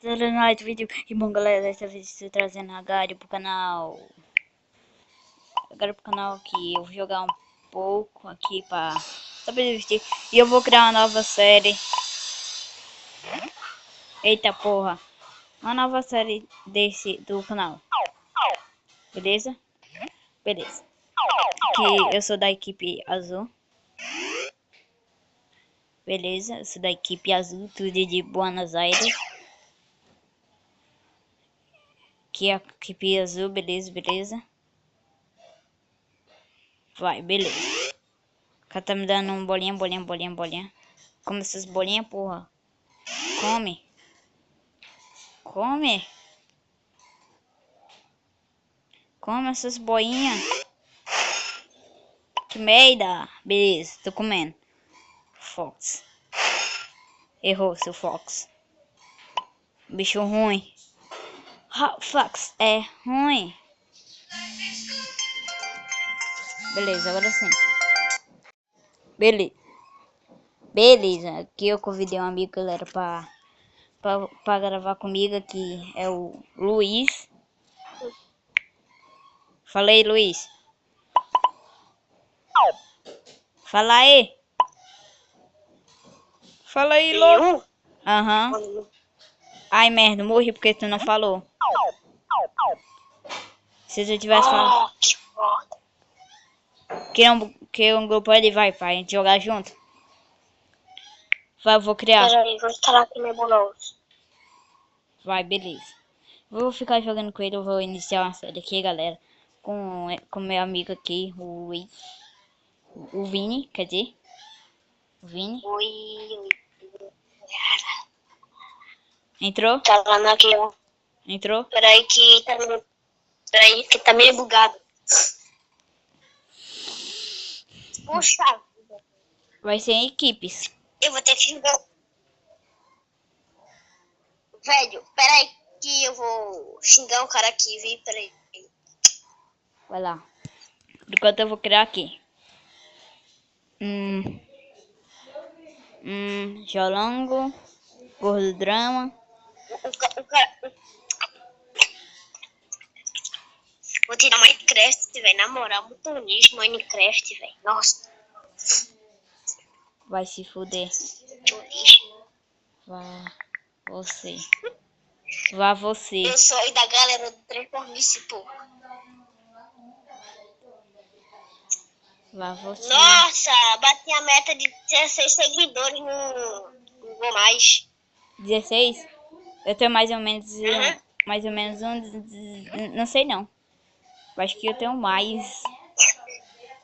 Tudo mais vídeo. E bom galera, dessa vez estou trazendo a Gary pro canal. Agora pro canal aqui. Eu vou jogar um pouco aqui pra divertir. E eu vou criar uma nova série. Eita porra. Uma nova série do canal. Beleza? Beleza. Que eu sou da equipe azul. Beleza, eu sou da equipe azul, tudo de Buenos Aires. Aqui é a equipe azul, beleza. Vai, beleza. O cara tá me dando um bolinha. Come essas bolinhas, porra. Come. Come essas boinhas. Que merda. Beleza, tô comendo. Fox. Errou, seu Fox. Bicho ruim. Fox é ruim. Beleza, agora sim. Beleza. Aqui eu convidei um amigo, galera, pra gravar comigo aqui. É o Luiz. Fala aí, Luiz. Fala aí. Fala aí, louco. Aham. Ai, merda, morri porque tu não falou. Se tu tivesse falado. Que um grupo ele vai pra gente jogar junto. Vai, eu vou criar. Peraí, vou instalar aqui meu Bulldogs. Vai, beleza. Vou ficar jogando com ele, eu vou iniciar uma série aqui, galera. Com meu amigo aqui, o Luiz. O Vini, quer dizer. O Vini. Oi. Entrou? Tá lá aqui, ó. Entrou? Peraí que tá meio bugado. Puxa. Vai ser em equipes. Eu vou ter que jogar. Velho, peraí que eu vou xingar um cara aqui, viu? Peraí. Vai lá. Enquanto eu vou criar aqui. Jolango. Gordo Drama. O cara... Vou tirar Minecraft, velho. Na moral, muito nicho Minecraft, velho. Nossa. Vai se fuder. Lixo. Vá você. Vá você. Eu sou da galera do Transformice, pô. Vá você. Nossa, bati a meta de 16 seguidores no Google Mais. 16? Eu tenho mais ou menos. Uhum. Mais ou menos não sei não. Acho que eu tenho mais.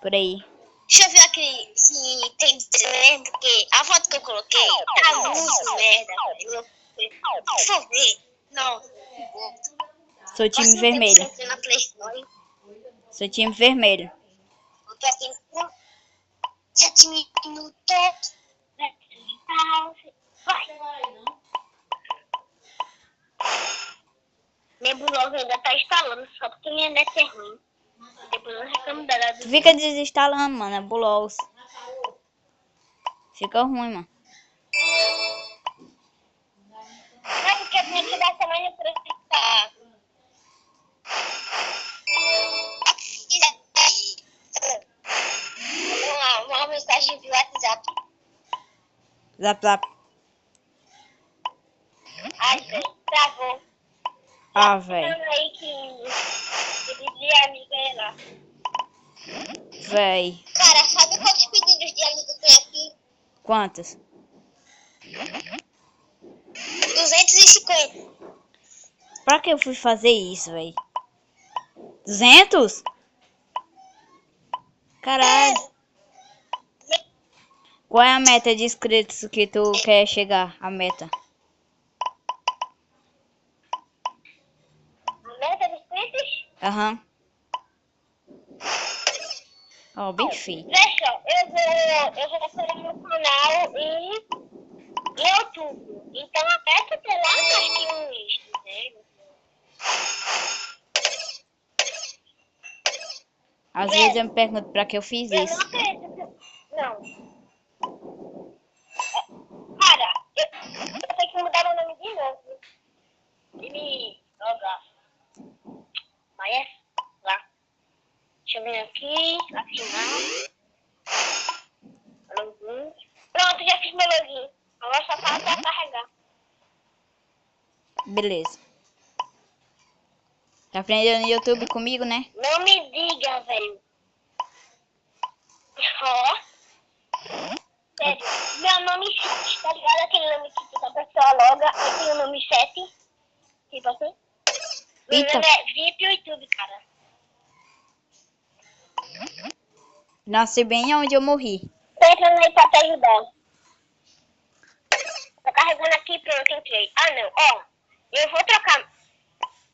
Por aí. Deixa eu ver aqui se tem mesmo, porque a foto que eu coloquei tá muito merda, velho. Deixa eu ver. Não. Sou time vermelho. Na Play Store. Sou time vermelho. Eu tô aqui no 7 minutos. Vai. Nebulosa ainda tá instalando, só porque minha net é ruim. Depois eu reclamo dela. Tu fica desinstalando, mano. É buloso. Fica ruim, mano. Não, porque eu tenho que dar tamanho pra testar. Uma mensagem de WhatsApp. Zap. Ai, velho, travou. Ah, velho. Aí que pedir amiga é lá. Véi. Cara, sabe quantos pedidos de amigo tem aqui? Quantos? 250. Pra que eu fui fazer isso, véi? 200? Caralho. Qual é a meta de inscritos que tu quer chegar? A meta. Meta de inscritos? Aham. Ó, bem feito. Veja, eu vou fazer meu canal em outubro. Então a meta até lá acho que uns, né? Às vezes eu me pergunto pra que eu fiz Eu isso. não acredito. Não. Cara, eu tenho que mudar meu nome de novo. Ele joga. Mas é lá. Deixa eu vir aqui. Assinar. Login. Pronto, já fiz meu login. Agora só falta carregar. Beleza. Tá aprendendo no YouTube comigo, né? Não me diga, velho. Ó. Sério. Meu nome Chat, tá ligado? Aquele nome que tipo, a pessoa loga. Aí tem o nome Chat. Tipo assim. Meu Eita. nome é VIP YouTube, cara. Nasci bem onde eu morri. Tô entrando aí pra te ajudar. Tô carregando aqui, pronto, entrei. Ah, não, ó. Eu vou trocar.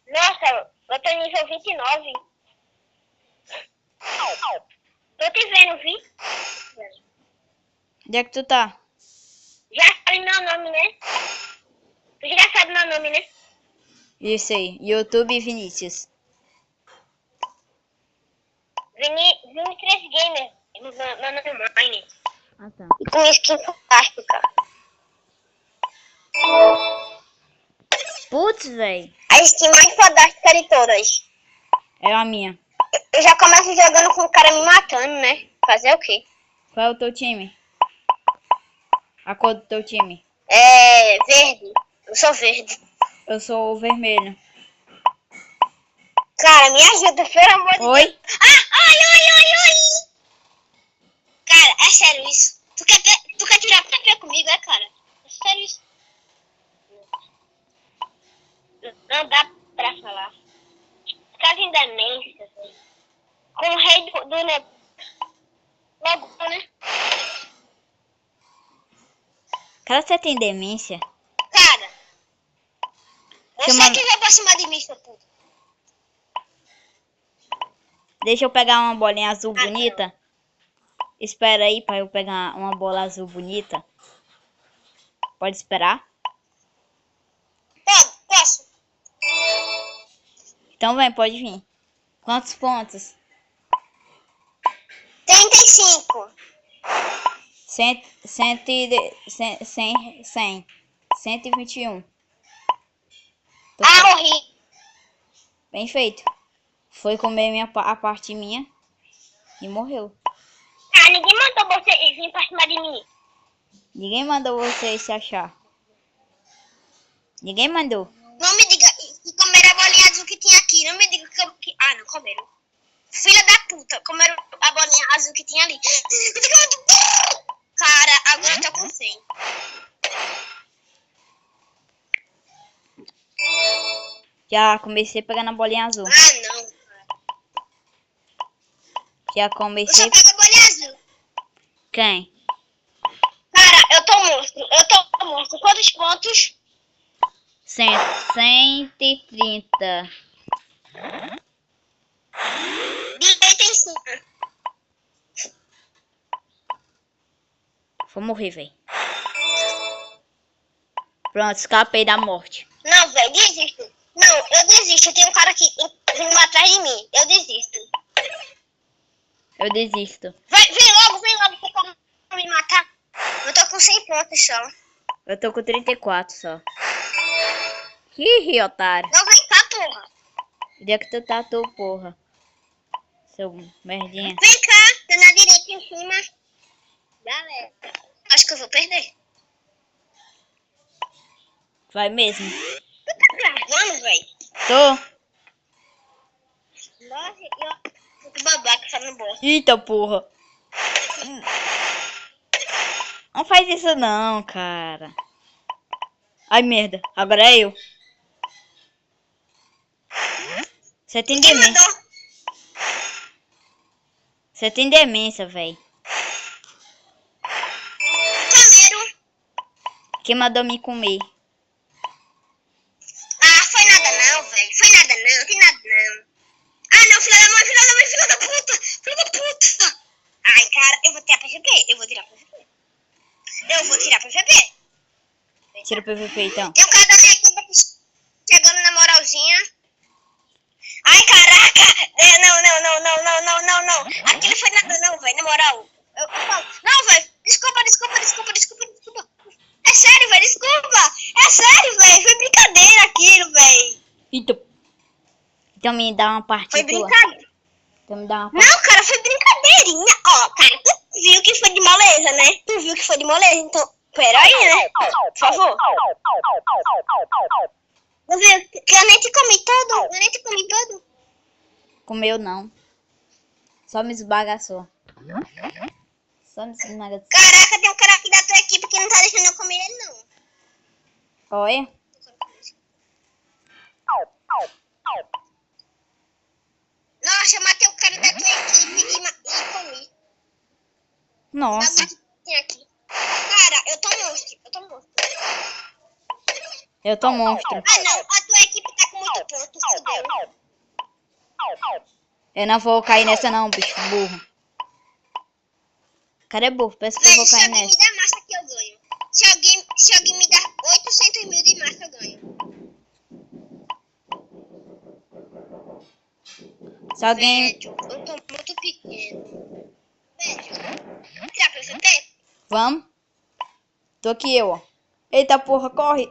Nossa, eu tô nível 29. Tô te vendo, vi? Onde é que tu tá? Já sabe meu nome, né? Tu já sabe meu nome, né? Isso aí. YouTube Vinícius. Vini3 Gamer. Meu nome é Mine. Ah, tá. E com skin fantástica. Putz, véi. A skin mais fantástica de todas. É a minha. Eu já começo jogando com o cara me matando, né? Fazer o quê? Qual é o teu time? A cor do teu time? É verde. Eu sou verde. Eu sou o vermelho. Cara, me ajuda, pelo amor de Deus. Oi? Ai. Cara, é sério isso. Tu quer tirar PP comigo, é, cara? É sério isso. Não dá pra falar. Casa em demência, velho. Com o rei do né? Logo, né? Cara, você tem demência? Cara. Você Chama- que veio pra cima de mim, seu puto. Deixa eu pegar uma bolinha azul Ah, bonita. Espera aí pra eu pegar uma bola azul bonita. Pode esperar? Posso? Então vem, pode vir. Quantos pontos? 35. 100, 121. Tô Ah, morri. bem feito. Foi comer a parte minha e morreu. Ah, ninguém mandou você vir pra cima de mim. Ninguém mandou você se achar. Ninguém mandou. Não me diga que comeram a bolinha azul que tinha aqui. Não me diga que... Ah, não, comeram. Filha da puta, comeram a bolinha azul que tinha ali. Cara, agora eu tô com 100. Já comecei pegando a bolinha azul. Ah, não. Já Eu só comecei... pego a bolinha azul. Quem? Cara, eu tô morto. Quantos pontos? 130. Direita em cima. Vou morrer, velho. Pronto, escapei da morte. Não, velho, desisto. Não, eu desisto. Tem um cara aqui vindo atrás de mim. Eu desisto. Eu desisto. Vem logo, porque como me matar. Eu tô com 100 pontos só. Eu tô com 34 só. Ih, otário. Não vem cá, porra. Onde é que tu tá, tu, porra? Seu merdinha. Vem cá, tá na direita em cima. Galera, acho que eu vou perder. Vai mesmo. Tu tá gravando, velho? Tô. Nossa, eu tô babaca falando bosta. Eita, porra. Não faz isso não, cara. Ai, merda. Agora é eu. Você tem Quem demência. mandou? Você tem demência, velho. Comeram. Quem mandou me comer? Ah, foi nada não, velho. Foi nada não, tem nada não. Ah, não, filha da mãe, filha da puta. Filha da puta. Ai, cara, eu vou tirar PVP. Eu vou tirar PVP. Tira o PVP, então. Tem um cara da minha equipe chegando na moralzinha. Ai, caraca! Não. Aquele foi nada não, velho, na moral. Eu falo, não, velho, desculpa. É sério, velho, desculpa. É sério, velho, foi brincadeira aquilo, velho. Então me dá uma Foi partida. brincadeira. Então me dá uma Não, cara, foi brincadeirinha. Ó, cara, tu viu que foi de moleza, né? Tu viu que foi de moleza, então... Peraí, né? Por favor. Tu viu que eu nem te comi todo? Eu nem te comi todo. Comeu não. Só me esbagaçou. Só me esbagaçou. Caraca, tem um cara aqui da tua equipe que não tá deixando eu comer ele, não. Olha. Nossa, eu matei o cara da tua equipe e comi. Nossa. Bagulho que tem aqui. Cara, eu tô monstro. Eu tô monstro. Ah, não. A tua equipe tá com muito ponto. Fudeu. Eu não vou cair nessa não, bicho burro. Cadê burro? Pensa que eu Velho, vou se cair alguém me nessa. dá massa que eu ganho. Se alguém me dá 800 mil de massa, eu ganho. Se alguém... Velho, eu tô muito pequeno. Velho, tirar PVP? Vamos? Tô aqui eu, ó. Eita porra, corre.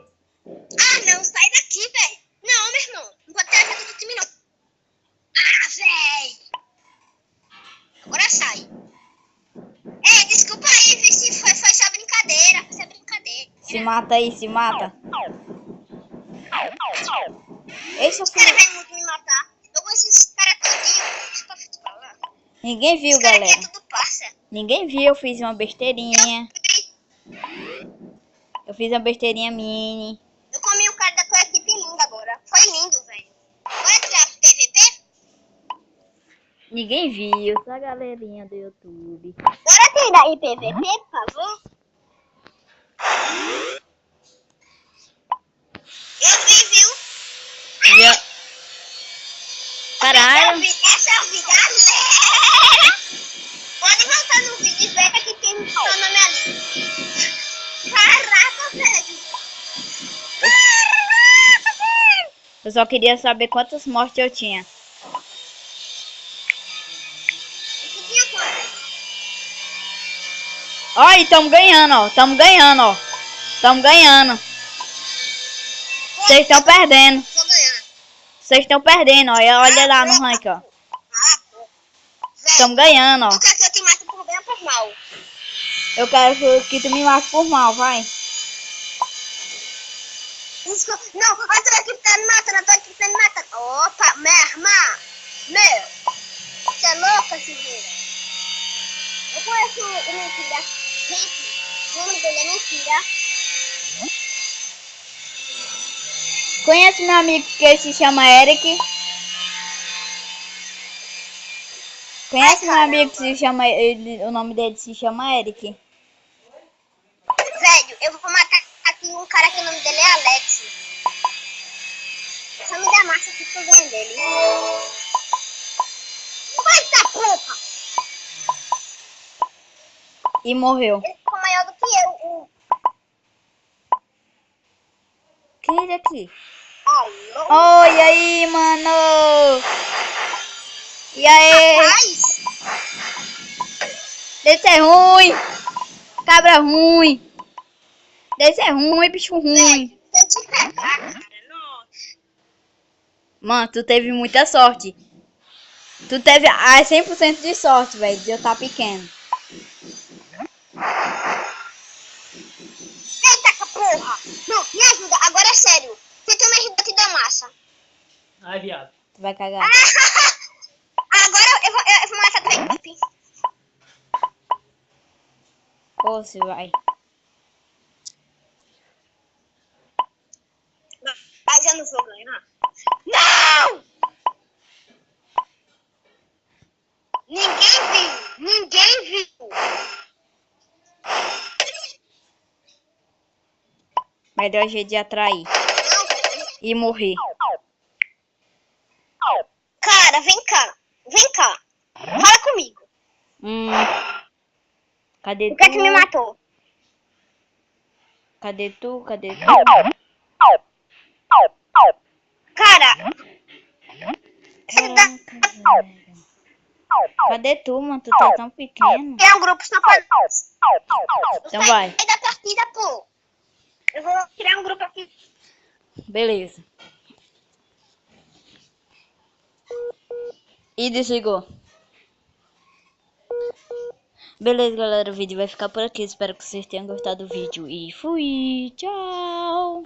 Ah, não, sai daqui, velho. Não, meu irmão. Não pode ter ajuda do time, não. Ah, velho. Agora sai. É, desculpa aí, vi se foi só brincadeira. Foi só brincadeira. Se mata aí, se mata. Ei, seu Os caras filho. vêm muito me matar. Eu conheço esses caras todinho. Deixa eu te falar. Ninguém viu, Os caras aqui galera. é tudo parça. Ninguém viu, eu fiz uma besteirinha. Eu fiz uma besteirinha mini. Eu comi o cara da tua equipe linda agora. Foi lindo, velho. Bora tirar PVP? Ninguém viu, só a galerinha do YouTube. Bora tirar aí PVP, por favor? Eu vi, viu? Viu? Caralho. Essa eu vi, galera. Pode voltar no vídeo e ver que tem seu nome ali. Caraca, velho. Caraca, velho. Eu só queria saber quantas mortes eu tinha. Você tinha quantas? Ó, e tamo ganhando, ó. Tamo ganhando, ó. Tamo ganhando. Vocês estão perdendo. Tô ganhando. Vocês estão perdendo, ó. Olha lá no ranking, ó. Tamo ganhando, ó. Eu quero que eu te mate por bem ou por mal. Eu quero que tu me mate por mal, vai. Não, a tua equipe tá me matando, a tua equipe tá me matando. Opa, minha irmã. Meu, você é louca, Silveira? Eu conheço o Mentira. Gente, o nome dele é Mentira. Conhece meu amigo que se chama Eric? Conhece meu amigo que se chama... o nome dele se chama Eric? Velho, eu vou matar aqui um cara que o nome dele é Alex. Só me dá massa aqui que eu ganho dele. Vai da porra! E morreu. Ele ficou maior do que eu. Quem é ele aqui? Alô? Oi, e aí, mano? E aí? Rapaz, Desse é ruim. Cabra ruim. Desse é ruim, bicho ruim. se eu te pegar, cara, nossa. Mano, tu teve muita sorte. Tu teve 100% de sorte, velho, de eu estar pequeno. Eita, porra! Não, me ajuda, agora é sério. Se tu me ajuda, eu te dou massa. Ai, viado. Tu vai cagar. Agora eu vou matar tua equipe. Ou se vai. Mas eu não vou ganhar. Não! Ninguém viu. Mas deu jeito de atrair. Não, velho. E morrer. Cara, vem cá. Fala comigo. Cadê O que é que me tu? matou? Cadê tu? Cadê tu? Cara, você dá... Caraca, velho. Cadê tu, mano? Tu tá tão pequeno. Criar um grupo só pra nós. Então vai. Sai da partida, pô. Eu vou criar um grupo aqui. Beleza. E desligou. Beleza, galera, o vídeo vai ficar por aqui. Espero que vocês tenham gostado do vídeo. E fui! Tchau!